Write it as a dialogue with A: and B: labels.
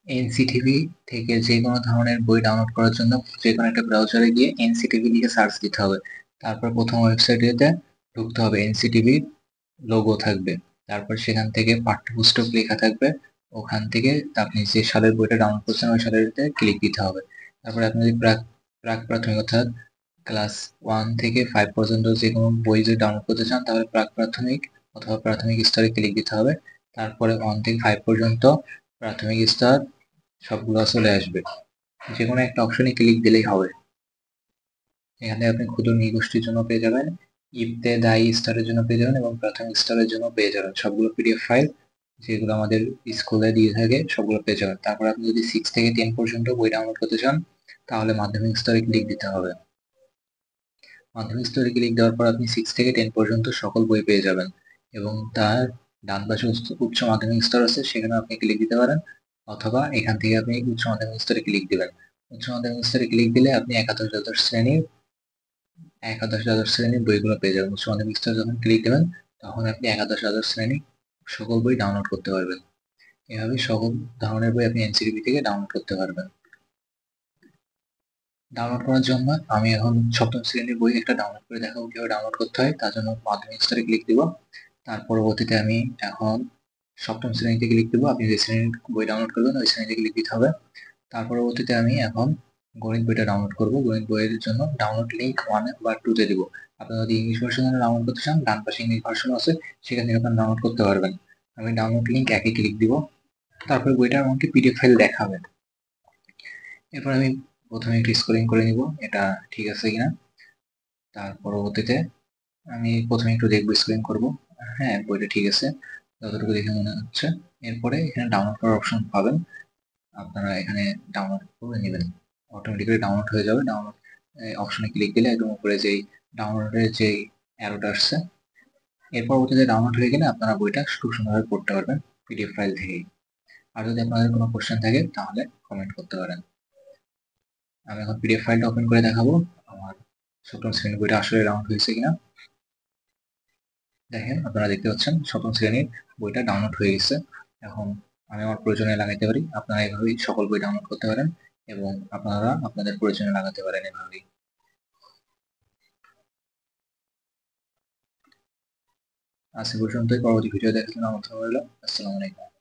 A: NCTB থেকে যে কোনো ধরনের বই ডাউনলোড করার জন্য যে কোনো একটা ব্রাউজারে গিয়ে এনসিটিভি লিখে সার্চ দিতে হবে। তারপর প্রথম ওয়েবসাইটে ঢুকতে হবে, এনসিটিভির লোগো থাকবে। তারপর সেখান থেকে পাঠ্যপুস্তক লেখা থাকবে, ওখান থেকে আপনি যে সালের বইটা ডাউনলোড করছেন ওই সালেরতে ক্লিক দিতে হবে। তারপরে আপনি যদি প্রাক প্রাক প্রাথমিক অর্থাৎ ক্লাস 1 থেকে 5 পর্যন্ত যে কোনো বই যদি ডাউনলোড করতে চান তাহলে প্রাক প্রাথমিক অথবা প্রাথমিক স্তরে ক্লিক দিতে হবে। তারপরে 1 থেকে 5 পর্যন্ত প্রাথমিক স্তর সবগুলো চলে আসবে, যে কোনো একটা অপশনে ক্লিক দিলেই হবে। এখানে আপনি ক্ষুদ্র নৃগোষ্ঠীর জন্য পেয়ে যাবেন, ইবতেদায়ী স্তরের জন্য পেয়ে যাবেন এবং প্রাথমিক স্তরের জন্য পেয়ে যাবেন সবগুলো পিডিএফ ফাইল, যেগুলো আমাদের স্কুলে দিয়ে থাকে সবগুলো পেয়ে যাবেন। তারপর আপনি যদি 6 থেকে 10 পর্যন্ত বই ডাউনলোড করতে চান তাহলে মাধ্যমিক স্তরে ক্লিক দিতে হবে। মাধ্যমিক স্তরে ক্লিক দেওয়ার পর আপনি 6 থেকে 10 পর্যন্ত সকল বই পেয়ে যাবেন এবং তার ডান পাশে উচ্চ মাধ্যমিক স্তর আছে, সেখানে আপনি ক্লিক দিতে পারেন, অথবা এখান থেকে আপনি উচ্চ মাধ্যমিক স্তরে ক্লিক দিবেন। উচ্চ মাধ্যমিক স্তরে ক্লিক দিলে আপনি একাদশ দ্বাদশ শ্রেণীর বইগুলো পেয়ে যাবেন। উচ্চ মাধ্যমিক স্তরে যখন ক্লিক দেবেন তখন আপনি একাদশ দ্বাদশ শ্রেণীর সকল বই ডাউনলোড করতে পারবেন। এভাবে সকল ধরনের বই আপনি এনসিটিভি থেকে ডাউনলোড করতে পারবেন। ডাউনলোড করার জন্য আমি এখন সপ্তম শ্রেণীর বই একটা ডাউনলোড করে দেখাবো কিভাবে ডাউনলোড করতে হয়। তার জন্য মাধ্যমিক স্তরে ক্লিক দিব। তার পরবর্তীতে আমি এখন সপ্তম শ্রেণীতে ক্লিক দিব। আপনি যে শ্রেণীর বই ডাউনলোড করবেন ওই শ্রেণীতে ক্লিক দিতে হবে। তার পরবর্তীতে আমি এখন গণিত বইটা ডাউনলোড করব। গণিত বইয়ের জন্য ডাউনলোড লিঙ্ক 1 বা 2 তে দিব। আপনি যদি ইংলিশ ভার্সনে ডাউনলোড করতে চান ডান পাশে ইংলিশ ভার্সন আছে, সেখান থেকে আপনি ডাউনলোড করতে পারবেন। আমি ডাউনলোড লিঙ্ক একে ক্লিক দিব। তারপরে বইটা আমাকে পিডিএফ ফাইল দেখাবে। এরপর আমি প্রথমে একটু স্ক্রলিং করে নিব এটা ঠিক আছে কিনা। তার পরবর্তীতে আমি প্রথমে একটু দেখবো, স্ক্রিন করব, হ্যাঁ বইটা ঠিক আছে যতটুকু দেখে মনে হচ্ছে। এরপরে এখানে ডাউনলোড করার অপশন পাবেন, আপনারা এখানে ডাউনলোড করে নেবেন, অটোমেটিক্যালি ডাউনলোড হয়ে যাবে। ডাউনলোড অপশনে ক্লিক দিলে একদম উপরে যেই ডাউনলোডের যে অ্যারোটা আসছে, এর পরবর্তীতে ডাউনলোড হয়ে গেলে আপনারা বইটা খুব সুন্দরভাবে পড়তে পারবেন পিডিএফ ফাইল থেকেই। আর যদি আপনাদের কোনো কোশ্চেন থাকে তাহলে কমেন্ট করতে পারেন। আমি এখন পিডিএফ ফাইলটা ওপেন করে দেখাবো আমার সপ্তম শ্রেণীর বইটা আসলে ডাউনলোড হয়েছে কিনা। দেখেন, আপনারা দেখতে পাচ্ছেন সপ্তম শ্রেণীর বইটা ডাউনলোড হয়ে গেছে। এখন আমি আমার প্রয়োজনে লাগাইতে পারি, আপনারা এভাবেই সকল বই ডাউনলোড করতে পারেন এবং আপনারা আপনাদের প্রয়োজনে লাগাতে পারেন এভাবেই। আজ এ পর্যন্তই, পরবর্তী ভিডিও দেখার জন্য আমন্ত্রণ রইল। আসসালামু আলাইকুম।